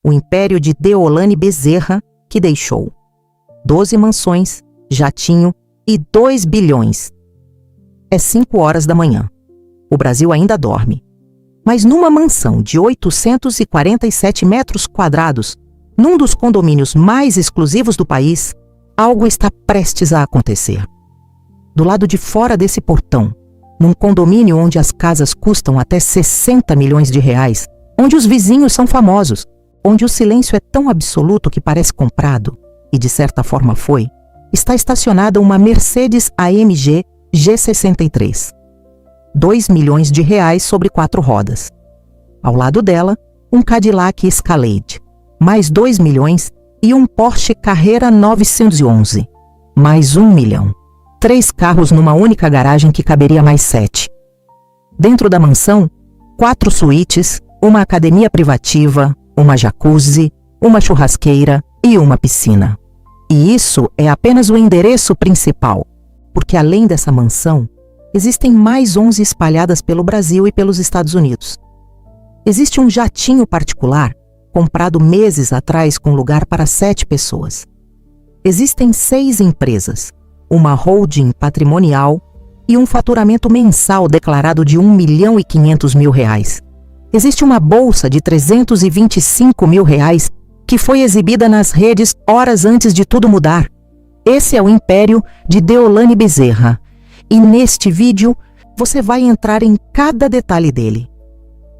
o império de Deolane Bezerra, que deixou 12 mansões, jatinho e 2 bilhões. É 5 horas da manhã. O Brasil ainda dorme. Mas numa mansão de 847 metros quadrados, num dos condomínios mais exclusivos do país, algo está prestes a acontecer. Do lado de fora desse portão, num condomínio onde as casas custam até 60 milhões de reais, onde os vizinhos são famosos, onde o silêncio é tão absoluto que parece comprado, e de certa forma foi, está estacionada uma Mercedes AMG G63. 2 milhões de reais sobre 4 rodas. Ao lado dela, um Cadillac Escalade, mais 2 milhões, e um Porsche Carrera 911, mais 1 milhão. 3 carros numa única garagem que caberia mais 7. Dentro da mansão, 4 suítes, uma academia privativa, uma jacuzzi, uma churrasqueira e uma piscina. E isso é apenas o endereço principal, porque além dessa mansão, existem mais 11 espalhadas pelo Brasil e pelos Estados Unidos. Existe um jatinho particular, comprado meses atrás com lugar para 7 pessoas. Existem 6 empresas, uma holding patrimonial e um faturamento mensal declarado de 1 milhão e 500 mil reais. Existe uma bolsa de 325 mil reais que foi exibida nas redes horas antes de tudo mudar. Esse é o império de Deolane Bezerra. E neste vídeo, você vai entrar em cada detalhe dele.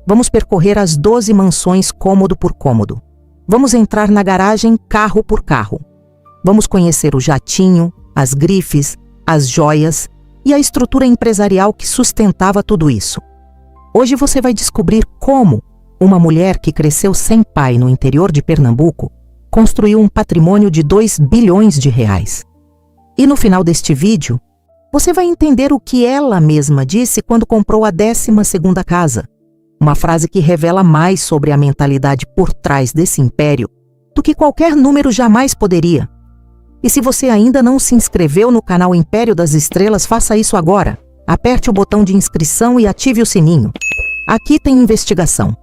Vamos percorrer as 12 mansões cômodo por cômodo. Vamos entrar na garagem carro por carro. Vamos conhecer o jatinho, as grifes, as joias e a estrutura empresarial que sustentava tudo isso. Hoje você vai descobrir como uma mulher que cresceu sem pai no interior de Pernambuco construiu um patrimônio de 2 bilhões de reais. E no final deste vídeo, você vai entender o que ela mesma disse quando comprou a 12ª casa. Uma frase que revela mais sobre a mentalidade por trás desse império do que qualquer número jamais poderia. E se você ainda não se inscreveu no canal Império das Estrelas, faça isso agora. Aperte o botão de inscrição e ative o sininho. Aqui tem investigação.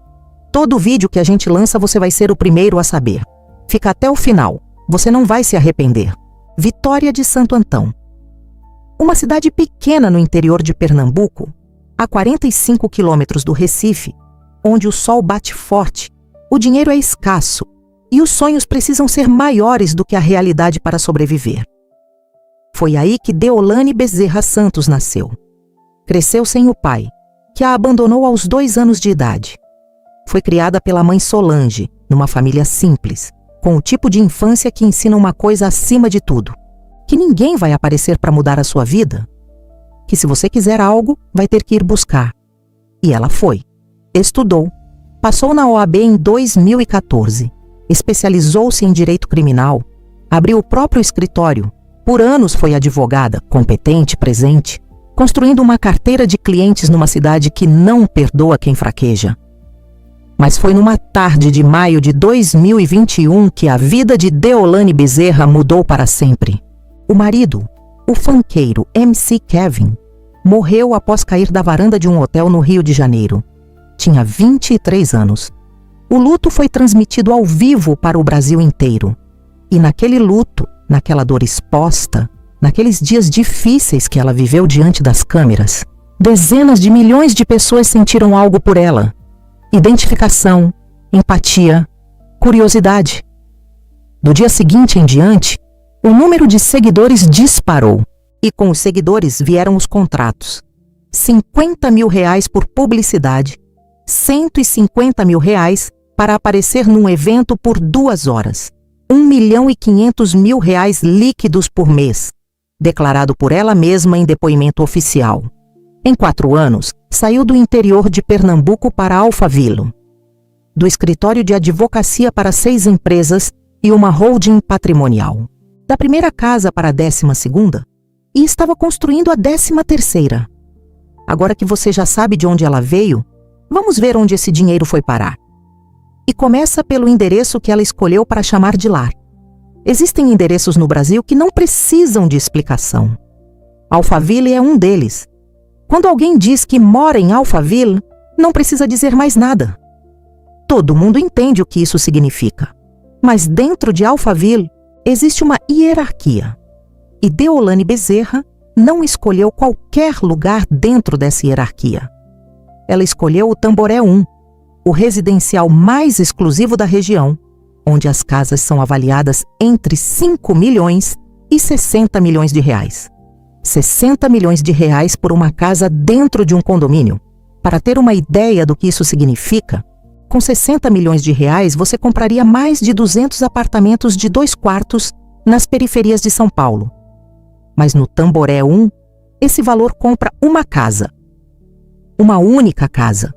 Todo vídeo que a gente lança você vai ser o primeiro a saber. Fica até o final. Você não vai se arrepender. Vitória de Santo Antão. Uma cidade pequena no interior de Pernambuco, a 45 quilômetros do Recife, onde o sol bate forte, o dinheiro é escasso e os sonhos precisam ser maiores do que a realidade para sobreviver. Foi aí que Deolane Bezerra Santos nasceu. Cresceu sem o pai, que a abandonou aos 2 anos de idade. Foi criada pela mãe Solange, numa família simples, com o tipo de infância que ensina uma coisa acima de tudo: que ninguém vai aparecer para mudar a sua vida. Que se você quiser algo, vai ter que ir buscar. E ela foi. Estudou. Passou na OAB em 2014. Especializou-se em direito criminal. Abriu o próprio escritório. Por anos foi advogada, competente, presente, construindo uma carteira de clientes numa cidade que não perdoa quem fraqueja. Mas foi numa tarde de maio de 2021 que a vida de Deolane Bezerra mudou para sempre. O marido, o funkeiro MC Kevin, morreu após cair da varanda de um hotel no Rio de Janeiro. Tinha 23 anos. O luto foi transmitido ao vivo para o Brasil inteiro. E naquele luto, naquela dor exposta, naqueles dias difíceis que ela viveu diante das câmeras, dezenas de milhões de pessoas sentiram algo por ela. Identificação, empatia, curiosidade. Do dia seguinte em diante, o número de seguidores disparou. E com os seguidores vieram os contratos. 50 mil reais por publicidade, 150 mil reais para aparecer num evento por 2 horas. 1 milhão e 500 mil reais líquidos por mês, declarado por ela mesma em depoimento oficial. Em 4 anos, saiu do interior de Pernambuco para Alphaville. Do escritório de advocacia para 6 empresas e uma holding patrimonial. Da primeira casa para a 12ª, e estava construindo a 13ª. Agora que você já sabe de onde ela veio, vamos ver onde esse dinheiro foi parar. E começa pelo endereço que ela escolheu para chamar de lar. Existem endereços no Brasil que não precisam de explicação. Alphaville é um deles. Quando alguém diz que mora em Alphaville, não precisa dizer mais nada. Todo mundo entende o que isso significa. Mas dentro de Alphaville existe uma hierarquia. E Deolane Bezerra não escolheu qualquer lugar dentro dessa hierarquia. Ela escolheu o Tamboré 1, o residencial mais exclusivo da região, onde as casas são avaliadas entre 5 milhões e 60 milhões de reais. 60 milhões de reais por uma casa dentro de um condomínio. Para ter uma ideia do que isso significa, com 60 milhões de reais você compraria mais de 200 apartamentos de 2 quartos nas periferias de São Paulo. Mas no Tamboré 1, esse valor compra uma casa. Uma única casa.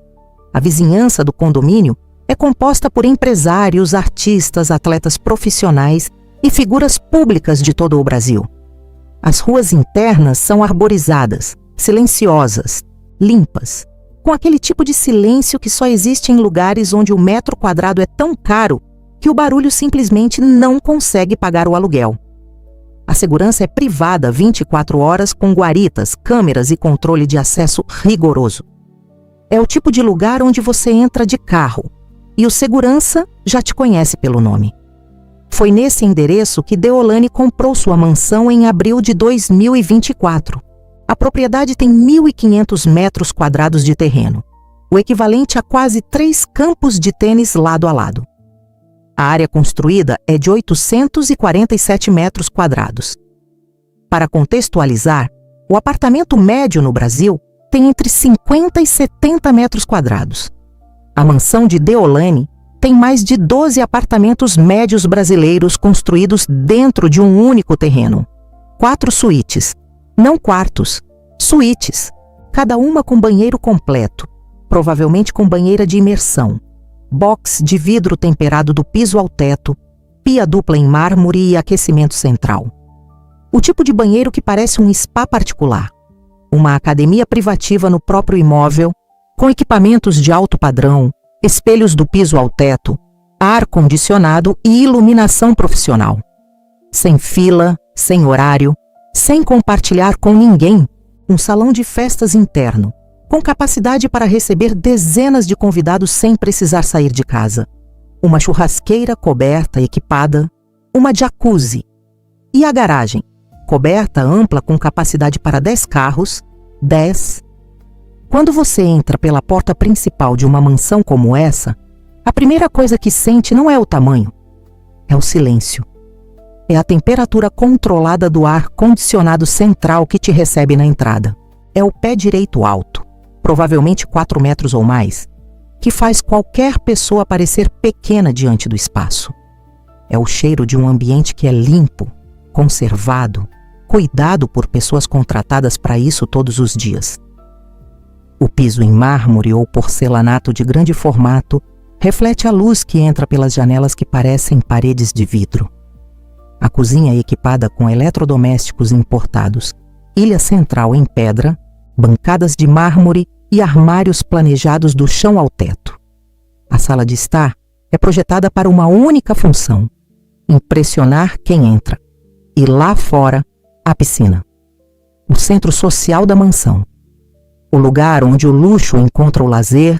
A vizinhança do condomínio é composta por empresários, artistas, atletas profissionais e figuras públicas de todo o Brasil. As ruas internas são arborizadas, silenciosas, limpas, com aquele tipo de silêncio que só existe em lugares onde o metro quadrado é tão caro que o barulho simplesmente não consegue pagar o aluguel. A segurança é privada 24 horas com guaritas, câmeras e controle de acesso rigoroso. É o tipo de lugar onde você entra de carro e o segurança já te conhece pelo nome. Foi nesse endereço que Deolane comprou sua mansão em abril de 2024. A propriedade tem 1.500 metros quadrados de terreno, o equivalente a quase 3 campos de tênis lado a lado. A área construída é de 847 metros quadrados. Para contextualizar, o apartamento médio no Brasil tem entre 50 e 70 metros quadrados. A mansão de Deolane tem mais de 12 apartamentos médios brasileiros construídos dentro de um único terreno. 4 suítes, não quartos, suítes, cada uma com banheiro completo, provavelmente com banheira de imersão, box de vidro temperado do piso ao teto, pia dupla em mármore e aquecimento central. O tipo de banheiro que parece um spa particular, uma academia privativa no próprio imóvel, com equipamentos de alto padrão, espelhos do piso ao teto, ar-condicionado e iluminação profissional. Sem fila, sem horário, sem compartilhar com ninguém, um salão de festas interno, com capacidade para receber dezenas de convidados sem precisar sair de casa. Uma churrasqueira coberta, equipada, uma jacuzzi. E a garagem, coberta, ampla, com capacidade para 10 carros, 10. Quando você entra pela porta principal de uma mansão como essa, a primeira coisa que sente não é o tamanho, é o silêncio. É a temperatura controlada do ar condicionado central que te recebe na entrada. É o pé direito alto, provavelmente 4 metros ou mais, que faz qualquer pessoa parecer pequena diante do espaço. É o cheiro de um ambiente que é limpo, conservado, cuidado por pessoas contratadas para isso todos os dias. O piso em mármore ou porcelanato de grande formato reflete a luz que entra pelas janelas que parecem paredes de vidro. A cozinha é equipada com eletrodomésticos importados, ilha central em pedra, bancadas de mármore e armários planejados do chão ao teto. A sala de estar é projetada para uma única função: impressionar quem entra. E lá fora, a piscina. O centro social da mansão. O lugar onde o luxo encontra o lazer,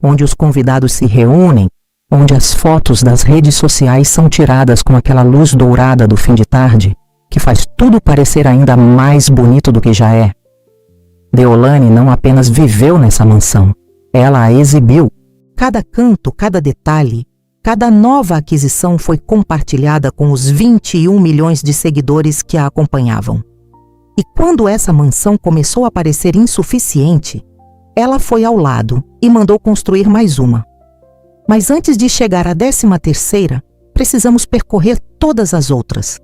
onde os convidados se reúnem, onde as fotos das redes sociais são tiradas com aquela luz dourada do fim de tarde, que faz tudo parecer ainda mais bonito do que já é. Deolane não apenas viveu nessa mansão, ela a exibiu. Cada canto, cada detalhe, cada nova aquisição foi compartilhada com os 21 milhões de seguidores que a acompanhavam. E quando essa mansão começou a parecer insuficiente, ela foi ao lado e mandou construir mais uma. Mas antes de chegar à 13ª, precisamos percorrer todas as outras.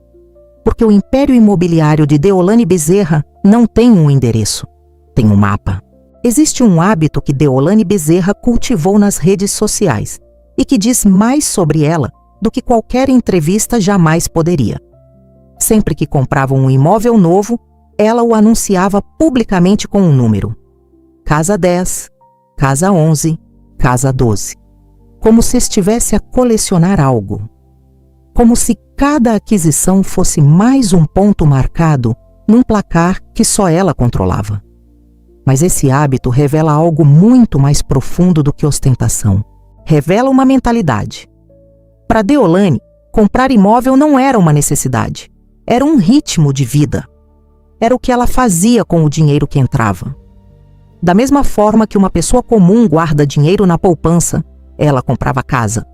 Porque o império imobiliário de Deolane Bezerra não tem um endereço, tem um mapa. Existe um hábito que Deolane Bezerra cultivou nas redes sociais e que diz mais sobre ela do que qualquer entrevista jamais poderia. Sempre que comprava um imóvel novo, ela o anunciava publicamente com um número. Casa 10, Casa 11, Casa 12. Como se estivesse a colecionar algo. Como se cada aquisição fosse mais um ponto marcado num placar que só ela controlava. Mas esse hábito revela algo muito mais profundo do que ostentação. revela uma mentalidade. Para Deolane, comprar imóvel não era uma necessidade, era um ritmo de vida. Era o que ela fazia com o dinheiro que entrava. Da mesma forma que uma pessoa comum guarda dinheiro na poupança, ela comprava casa.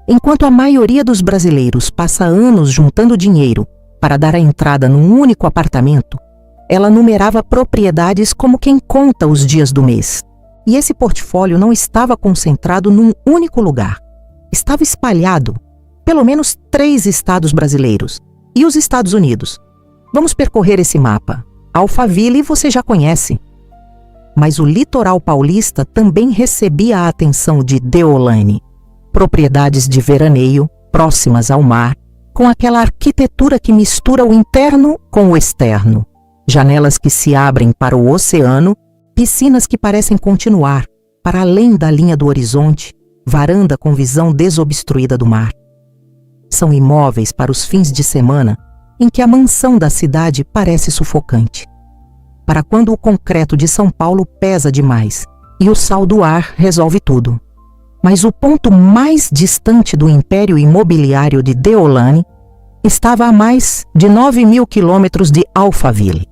Enquanto a maioria dos brasileiros passa anos juntando dinheiro para dar a entrada num único apartamento, ela numerava propriedades como quem conta os dias do mês. E esse portfólio não estava concentrado num único lugar. Estava espalhado, pelo menos 3 estados brasileiros e os Estados Unidos. Vamos percorrer esse mapa. Alphaville você já conhece. Mas o litoral paulista também recebia a atenção de Deolane. Propriedades de veraneio, próximas ao mar, com aquela arquitetura que mistura o interno com o externo. Janelas que se abrem para o oceano, piscinas que parecem continuar, para além da linha do horizonte, varanda com visão desobstruída do mar. São imóveis para os fins de semana em que a mansão da cidade parece sufocante. Para quando o concreto de São Paulo pesa demais e o sal do ar resolve tudo. Mas o ponto mais distante do império imobiliário de Deolane estava a mais de 9.000 quilômetros de Alphaville.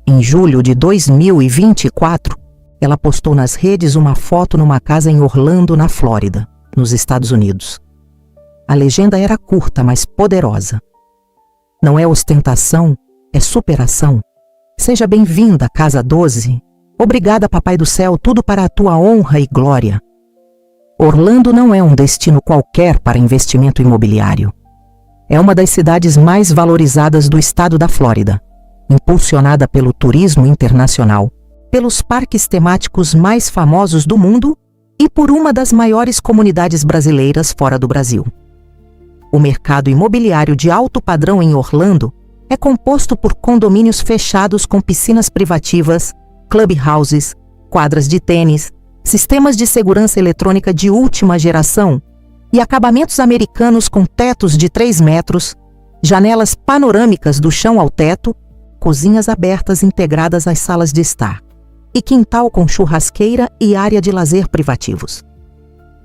Em julho de 2024, ela postou nas redes uma foto numa casa em Orlando, na Flórida, nos Estados Unidos. A legenda era curta, mas poderosa. Não é ostentação, é superação. Seja bem-vinda, Casa 12. Obrigada, Papai do Céu, tudo para a tua honra e glória. Orlando não é um destino qualquer para investimento imobiliário. É uma das cidades mais valorizadas do estado da Flórida, impulsionada pelo turismo internacional, pelos parques temáticos mais famosos do mundo e por uma das maiores comunidades brasileiras fora do Brasil. O mercado imobiliário de alto padrão em Orlando é composto por condomínios fechados com piscinas privativas, clubhouses, quadras de tênis, sistemas de segurança eletrônica de última geração e acabamentos americanos com tetos de 3 metros, janelas panorâmicas do chão ao teto, cozinhas abertas integradas às salas de estar, e quintal com churrasqueira e área de lazer privativos.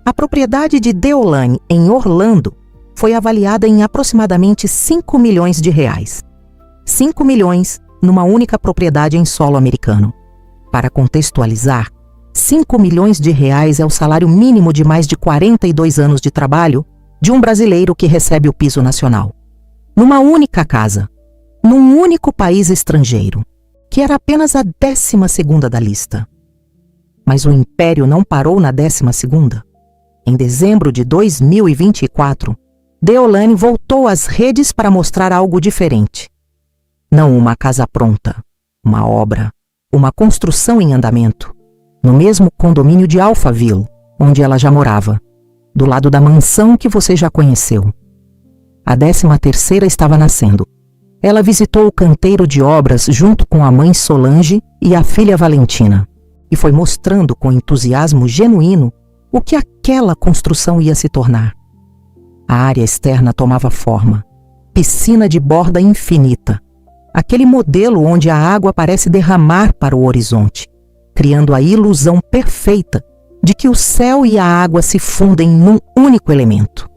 A propriedade de Deolane, em Orlando, foi avaliada em aproximadamente 5 milhões de reais. 5 milhões numa única propriedade em solo americano. Para contextualizar, 5 milhões de reais é o salário mínimo de mais de 42 anos de trabalho de um brasileiro que recebe o piso nacional. Numa única casa, num único país estrangeiro, que era apenas a 12ª da lista. Mas o império não parou na 12ª. Em dezembro de 2024, Deolane voltou às redes para mostrar algo diferente. Não uma casa pronta, uma obra, uma construção em andamento, no mesmo condomínio de Alphaville, onde ela já morava, do lado da mansão que você já conheceu. A 13ª estava nascendo. Ela visitou o canteiro de obras junto com a mãe Solange e a filha Valentina, e foi mostrando com entusiasmo genuíno o que aquela construção ia se tornar. A área externa tomava forma, piscina de borda infinita, aquele modelo onde a água parece derramar para o horizonte, criando a ilusão perfeita de que o céu e a água se fundem num único elemento.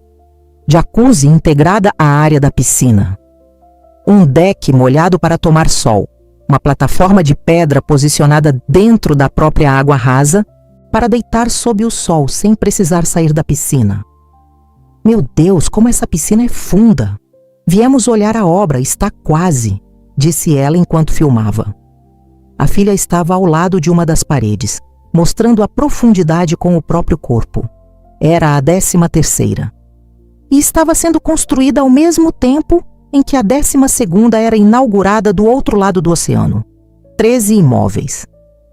Jacuzzi integrada à área da piscina. Um deck molhado para tomar sol, uma plataforma de pedra posicionada dentro da própria água rasa para deitar sob o sol sem precisar sair da piscina. Meu Deus, como essa piscina é funda! Viemos olhar a obra, está quase, disse ela enquanto filmava. A filha estava ao lado de uma das paredes, mostrando a profundidade com o próprio corpo. Era a 13ª. E estava sendo construída ao mesmo tempo em que a 12ª era inaugurada do outro lado do oceano. 13 imóveis.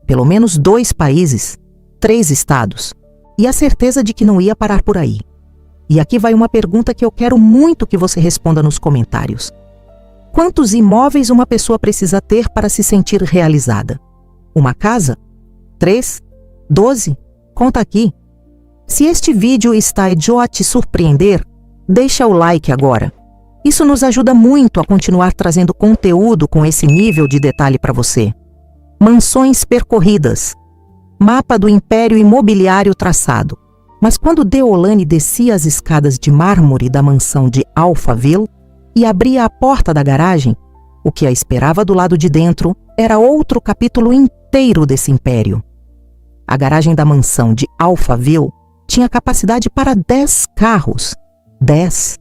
Pelo menos 2 países, 3 estados. E a certeza de que não ia parar por aí. E aqui vai uma pergunta que eu quero muito que você responda nos comentários. Quantos imóveis uma pessoa precisa ter para se sentir realizada? Uma casa? 3? 12? Conta aqui. Se este vídeo está a te surpreender, deixa o like agora. Isso nos ajuda muito a continuar trazendo conteúdo com esse nível de detalhe para você. Mansões percorridas. Mapa do império imobiliário traçado. Mas quando Deolane descia as escadas de mármore da mansão de Alphaville e abria a porta da garagem, o que a esperava do lado de dentro era outro capítulo inteiro desse império. A garagem da mansão de Alphaville tinha capacidade para 10 carros. 10.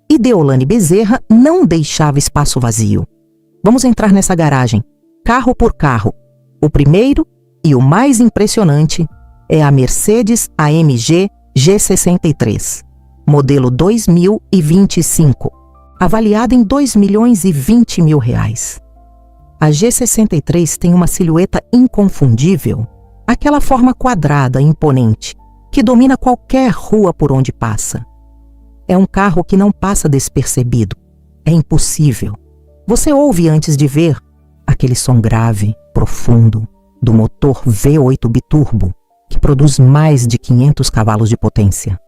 E Deolane Bezerra não deixava espaço vazio. Vamos entrar nessa garagem, carro por carro. O primeiro e o mais impressionante é a Mercedes AMG G63, modelo 2025, avaliada em R$2.020.000. A G63 tem uma silhueta inconfundível, aquela forma quadrada imponente que domina qualquer rua por onde passa. É um carro que não passa despercebido. É impossível. Você ouve antes de ver aquele som grave, profundo, do motor V8 biturbo, que produz mais de 500 cavalos de potência.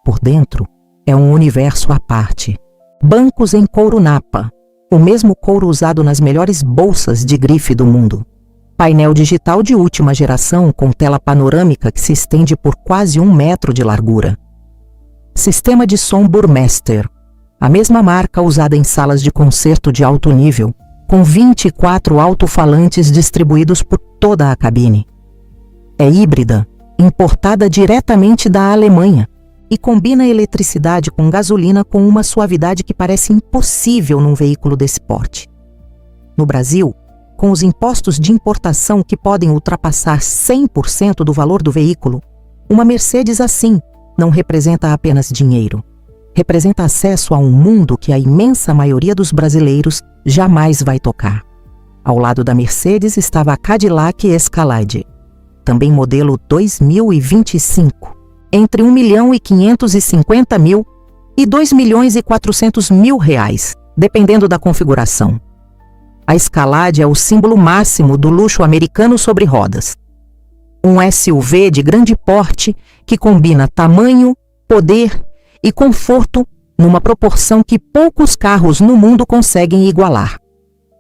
Por dentro, é um universo à parte. Bancos em couro napa, o mesmo couro usado nas melhores bolsas de grife do mundo. Painel digital de última geração com tela panorâmica que se estende por quase 1 metro de largura. Sistema de som Burmester, a mesma marca usada em salas de concerto de alto nível, com 24 alto-falantes distribuídos por toda a cabine. É híbrida, importada diretamente da Alemanha, e combina eletricidade com gasolina com uma suavidade que parece impossível num veículo desse porte. No Brasil, com os impostos de importação que podem ultrapassar 100% do valor do veículo, uma Mercedes assim não representa apenas dinheiro. Representa acesso a um mundo que a imensa maioria dos brasileiros jamais vai tocar. Ao lado da Mercedes estava a Cadillac Escalade, também modelo 2025, entre R$1.550.000 e R$2.400.000, dependendo da configuração. A Escalade é o símbolo máximo do luxo americano sobre rodas. Um SUV de grande porte que combina tamanho, poder e conforto numa proporção que poucos carros no mundo conseguem igualar.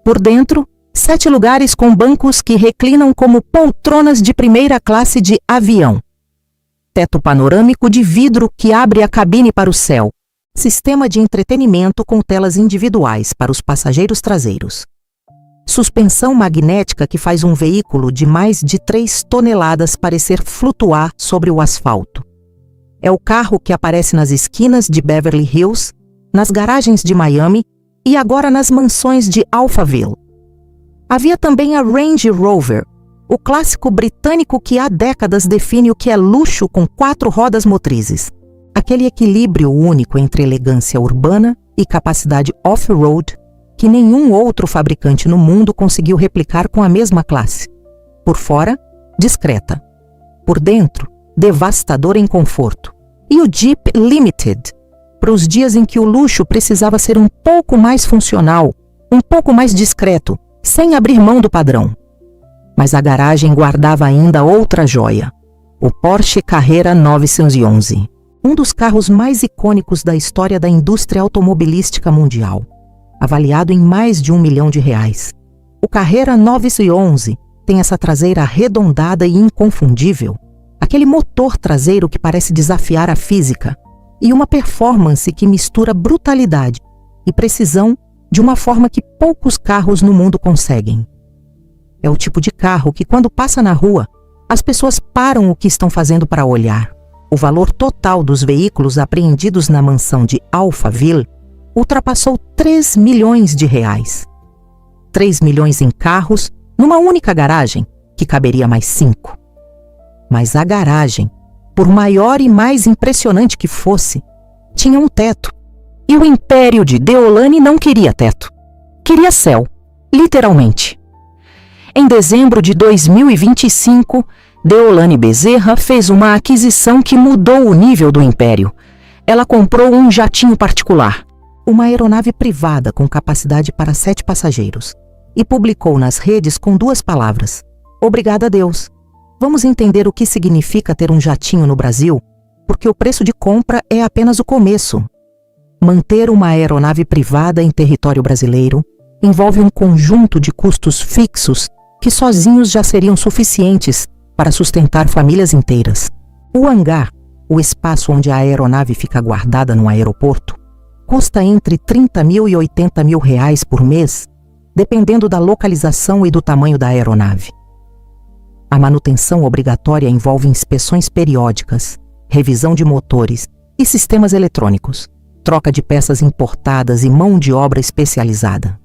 Por dentro, 7 lugares com bancos que reclinam como poltronas de primeira classe de avião. Teto panorâmico de vidro que abre a cabine para o céu. Sistema de entretenimento com telas individuais para os passageiros traseiros. Suspensão magnética que faz um veículo de mais de 3 toneladas parecer flutuar sobre o asfalto. É o carro que aparece nas esquinas de Beverly Hills, nas garagens de Miami e agora nas mansões de Alphaville. Havia também a Range Rover, o clássico britânico que há décadas define o que é luxo com 4 rodas motrizes. Aquele equilíbrio único entre elegância urbana e capacidade off-road que nenhum outro fabricante no mundo conseguiu replicar com a mesma classe. Por fora, discreta. Por dentro, devastadora em conforto. E o Jeep Limited, para os dias em que o luxo precisava ser um pouco mais funcional, um pouco mais discreto, sem abrir mão do padrão. Mas a garagem guardava ainda outra joia, o Porsche Carrera 911, um dos carros mais icônicos da história da indústria automobilística mundial, avaliado em mais de R$1 milhão. O Carrera 911 tem essa traseira arredondada e inconfundível, aquele motor traseiro que parece desafiar a física, e uma performance que mistura brutalidade e precisão de uma forma que poucos carros no mundo conseguem. É o tipo de carro que, quando passa na rua, as pessoas param o que estão fazendo para olhar. O valor total dos veículos apreendidos na mansão de Alphaville ultrapassou R$3 milhões. 3 milhões em carros, numa única garagem, que caberia mais 5. Mas a garagem, por maior e mais impressionante que fosse, tinha um teto. E o império de Deolane não queria teto. Queria céu, literalmente. Em dezembro de 2025, Deolane Bezerra fez uma aquisição que mudou o nível do império. Ela comprou um jatinho particular, uma aeronave privada com capacidade para 7 passageiros, e publicou nas redes com 2 palavras: "Obrigada a Deus". Vamos entender o que significa ter um jatinho no Brasil, porque o preço de compra é apenas o começo. Manter uma aeronave privada em território brasileiro envolve um conjunto de custos fixos que sozinhos já seriam suficientes para sustentar famílias inteiras. O hangar, o espaço onde a aeronave fica guardada no aeroporto, custa entre R$30 mil e R$80 mil por mês, dependendo da localização e do tamanho da aeronave. A manutenção obrigatória envolve inspeções periódicas, revisão de motores e sistemas eletrônicos, troca de peças importadas e mão de obra especializada.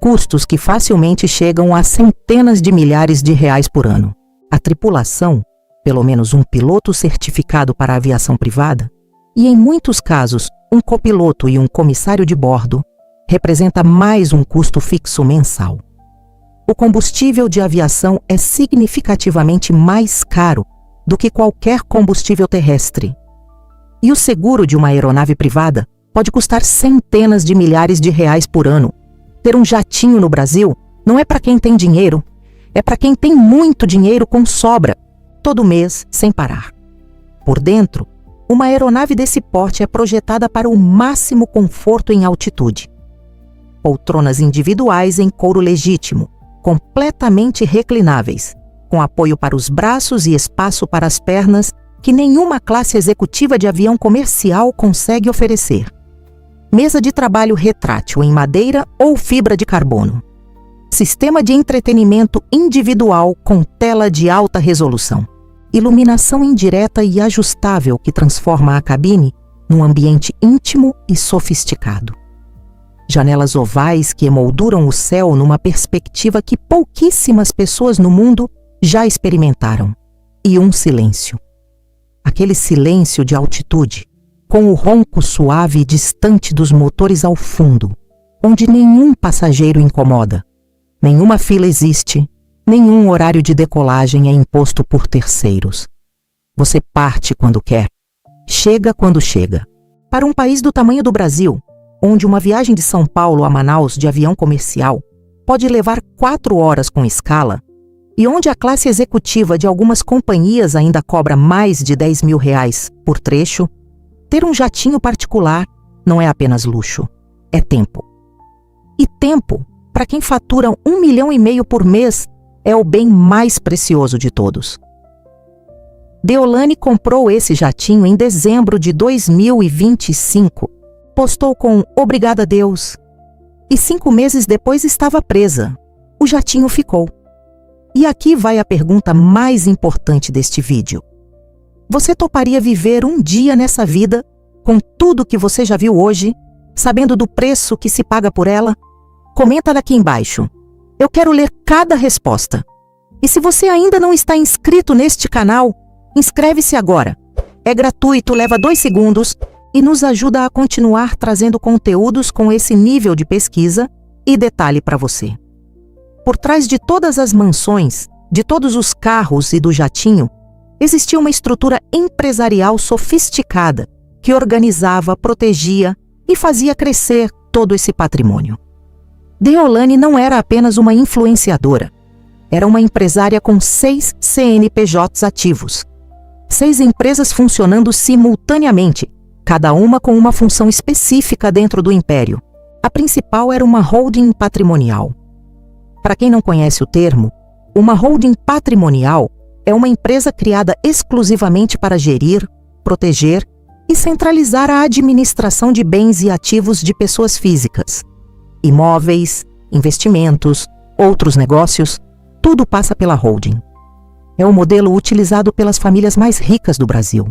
Custos que facilmente chegam a centenas de milhares de reais por ano. A tripulação, pelo menos um piloto certificado para a aviação privada, e em muitos casos um copiloto e um comissário de bordo, representa mais um custo fixo mensal. O combustível de aviação é significativamente mais caro do que qualquer combustível terrestre. E o seguro de uma aeronave privada pode custar centenas de milhares de reais por ano. Ter um jatinho no Brasil não é para quem tem dinheiro, é para quem tem muito dinheiro com sobra, todo mês sem parar. Por dentro, uma aeronave desse porte é projetada para o máximo conforto em altitude. Poltronas individuais em couro legítimo, completamente reclináveis, com apoio para os braços e espaço para as pernas que nenhuma classe executiva de avião comercial consegue oferecer. Mesa de trabalho retrátil em madeira ou fibra de carbono. Sistema de entretenimento individual com tela de alta resolução. Iluminação indireta e ajustável que transforma a cabine num ambiente íntimo e sofisticado. Janelas ovais que emolduram o céu numa perspectiva que pouquíssimas pessoas no mundo já experimentaram. E um silêncio. Aquele silêncio de altitude, com o ronco suave e distante dos motores ao fundo, onde nenhum passageiro incomoda, nenhuma fila existe, nenhum horário de decolagem é imposto por terceiros. Você parte quando quer, chega quando chega. Para um país do tamanho do Brasil, onde uma viagem de São Paulo a Manaus de avião comercial pode levar 4 horas com escala, e onde a classe executiva de algumas companhias ainda cobra mais de R$10 mil por trecho, ter um jatinho particular não é apenas luxo, é tempo. E tempo, para quem fatura R$1,5 milhão por mês, é o bem mais precioso de todos. Deolane comprou esse jatinho em dezembro de 2025, postou com "Obrigada a Deus", e 5 meses depois estava presa. O jatinho ficou. E aqui vai a pergunta mais importante deste vídeo. Você toparia viver um dia nessa vida, com tudo que você já viu hoje, sabendo do preço que se paga por ela? Comenta aqui embaixo. Eu quero ler cada resposta. E se você ainda não está inscrito neste canal, inscreve-se agora. É gratuito, leva 2 segundos e nos ajuda a continuar trazendo conteúdos com esse nível de pesquisa e detalhe para você. Por trás de todas as mansões, de todos os carros e do jatinho, existia uma estrutura empresarial sofisticada que organizava, protegia e fazia crescer todo esse patrimônio. Deolane não era apenas uma influenciadora. Era uma empresária com 6 CNPJs ativos. 6 empresas funcionando simultaneamente, cada uma com uma função específica dentro do império. A principal era uma holding patrimonial. Para quem não conhece o termo, uma holding patrimonial é uma empresa criada exclusivamente para gerir, proteger e centralizar a administração de bens e ativos de pessoas físicas. Imóveis, investimentos, outros negócios, tudo passa pela holding. É o modelo utilizado pelas famílias mais ricas do Brasil.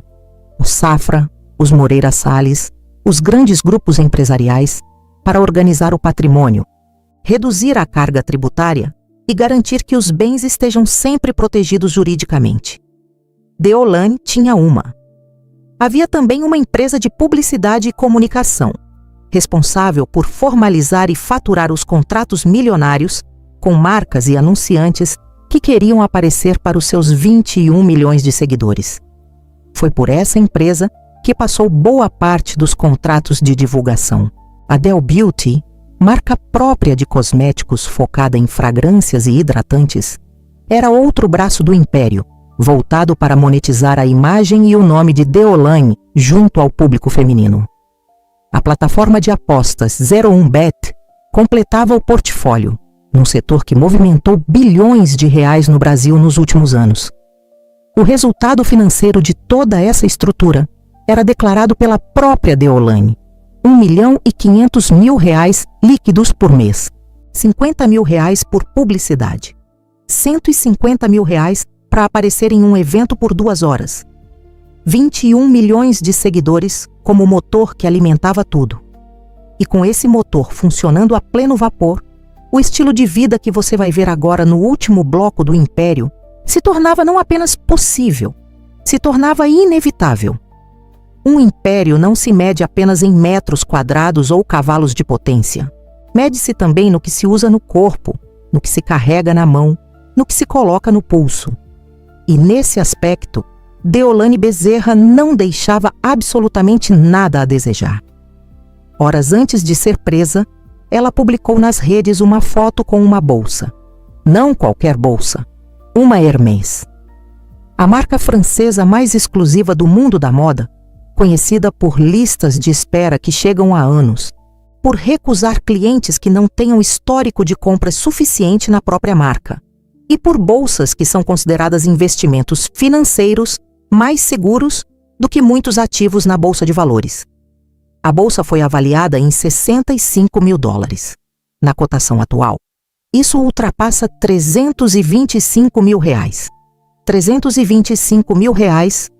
O Safra, os Moreira Salles, os grandes grupos empresariais, para organizar o patrimônio, reduzir a carga tributária e garantir que os bens estejam sempre protegidos juridicamente. Deolane tinha uma. Havia também uma empresa de publicidade e comunicação, responsável por formalizar e faturar os contratos milionários com marcas e anunciantes que queriam aparecer para os seus 21 milhões de seguidores. Foi por essa empresa que passou boa parte dos contratos de divulgação. A Del Beauty, marca própria de cosméticos focada em fragrâncias e hidratantes, era outro braço do império, voltado para monetizar a imagem e o nome de Deolane junto ao público feminino. A plataforma de apostas 01Bet completava o portfólio, num setor que movimentou bilhões de reais no Brasil nos últimos anos. O resultado financeiro de toda essa estrutura era declarado pela própria Deolane: R$1.500.000 líquidos por mês, R$50.000 por publicidade, R$150.000 para aparecer em um evento por 2 horas, 21 milhões de seguidores como motor que alimentava tudo. E com esse motor funcionando a pleno vapor, o estilo de vida que você vai ver agora no último bloco do Império se tornava não apenas possível, se tornava inevitável. Um império não se mede apenas em metros quadrados ou cavalos de potência. Mede-se também no que se usa no corpo, no que se carrega na mão, no que se coloca no pulso. E nesse aspecto, Deolane Bezerra não deixava absolutamente nada a desejar. Horas antes de ser presa, ela publicou nas redes uma foto com uma bolsa. Não qualquer bolsa, uma Hermès. A marca francesa mais exclusiva do mundo da moda, conhecida por listas de espera que chegam a anos, por recusar clientes que não tenham histórico de compras suficiente na própria marca, e por bolsas que são consideradas investimentos financeiros mais seguros do que muitos ativos na bolsa de valores. A bolsa foi avaliada em US$65 mil. Na cotação atual, isso ultrapassa R$325 mil. R$325 mil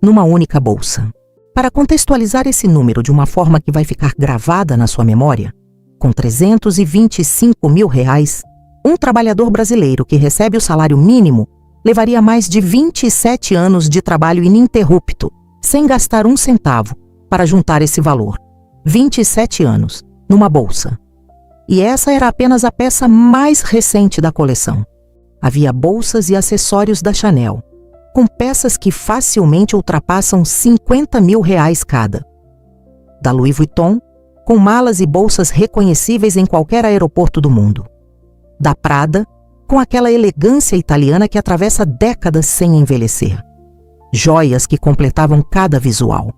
numa única bolsa. Para contextualizar esse número de uma forma que vai ficar gravada na sua memória, com R$325 mil, um trabalhador brasileiro que recebe o salário mínimo levaria mais de 27 anos de trabalho ininterrupto, sem gastar um centavo, para juntar esse valor. 27 anos, numa bolsa. E essa era apenas a peça mais recente da coleção. Havia bolsas e acessórios da Chanel, com peças que facilmente ultrapassam R$50 mil cada. Da Louis Vuitton, com malas e bolsas reconhecíveis em qualquer aeroporto do mundo. Da Prada, com aquela elegância italiana que atravessa décadas sem envelhecer. Joias que completavam cada visual.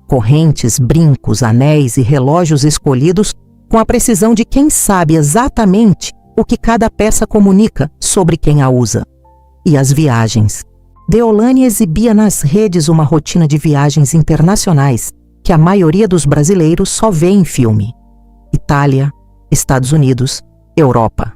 Correntes, brincos, anéis e relógios escolhidos com a precisão de quem sabe exatamente o que cada peça comunica sobre quem a usa. E as viagens. Deolane exibia nas redes uma rotina de viagens internacionais que a maioria dos brasileiros só vê em filme. Itália, Estados Unidos, Europa.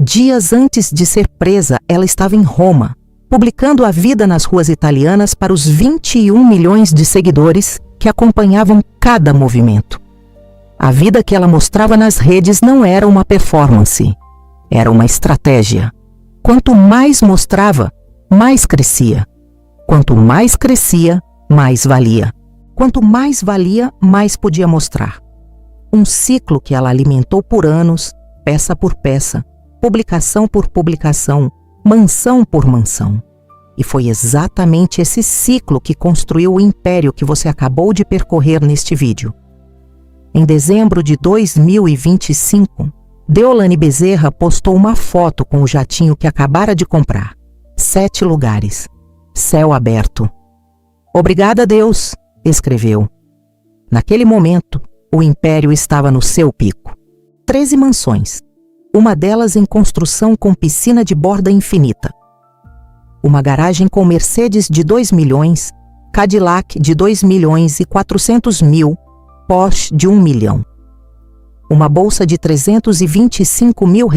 Dias antes de ser presa, ela estava em Roma, publicando a vida nas ruas italianas para os 21 milhões de seguidores que acompanhavam cada movimento. A vida que ela mostrava nas redes não era uma performance, era uma estratégia. Quanto mais mostrava, mais crescia. Quanto mais crescia, mais valia. Quanto mais valia, mais podia mostrar. Um ciclo que ela alimentou por anos, peça por peça, publicação por publicação, mansão por mansão. E foi exatamente esse ciclo que construiu o império que você acabou de percorrer neste vídeo. Em dezembro de 2025, Deolane Bezerra postou uma foto com o jatinho que acabara de comprar. 7 lugares. Céu aberto. "Obrigada, Deus", escreveu. Naquele momento, o império estava no seu pico. 13 mansões. Uma delas em construção com piscina de borda infinita. Uma garagem com Mercedes de 2 milhões, Cadillac de 2.400.000, Porsche de 1 milhão. Uma bolsa de R$325 mil.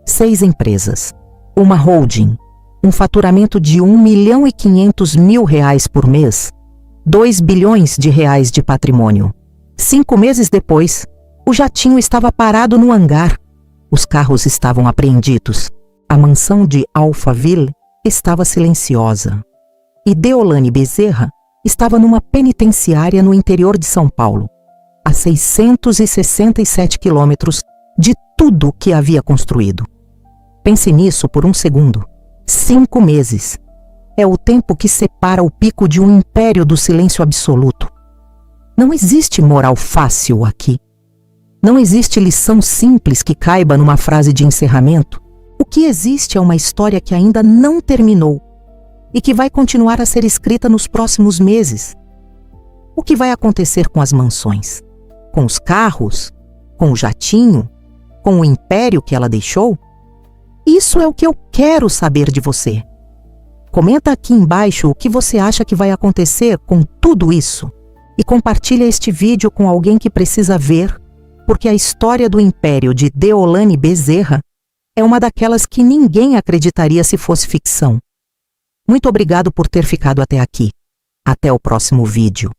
6 empresas. Uma holding. Um faturamento de R$1.500.000 por mês. 2 bilhões de reais de patrimônio. 5 meses depois, o jatinho estava parado no hangar. Os carros estavam apreendidos. A mansão de Alphaville estava silenciosa. E Deolane Bezerra estava numa penitenciária no interior de São Paulo, a 667 quilômetros de tudo que havia construído. Pense nisso por um segundo. 5 meses. É o tempo que separa o pico de um império do silêncio absoluto. Não existe moral fácil aqui. Não existe lição simples que caiba numa frase de encerramento. O que existe é uma história que ainda não terminou e que vai continuar a ser escrita nos próximos meses. O que vai acontecer com as mansões? Com os carros? Com o jatinho? Com o império que ela deixou? Isso é o que eu quero saber de você. Comenta aqui embaixo o que você acha que vai acontecer com tudo isso. E compartilha este vídeo com alguém que precisa ver, porque a história do império de Deolane Bezerra é uma daquelas que ninguém acreditaria se fosse ficção. Muito obrigado por ter ficado até aqui. Até o próximo vídeo.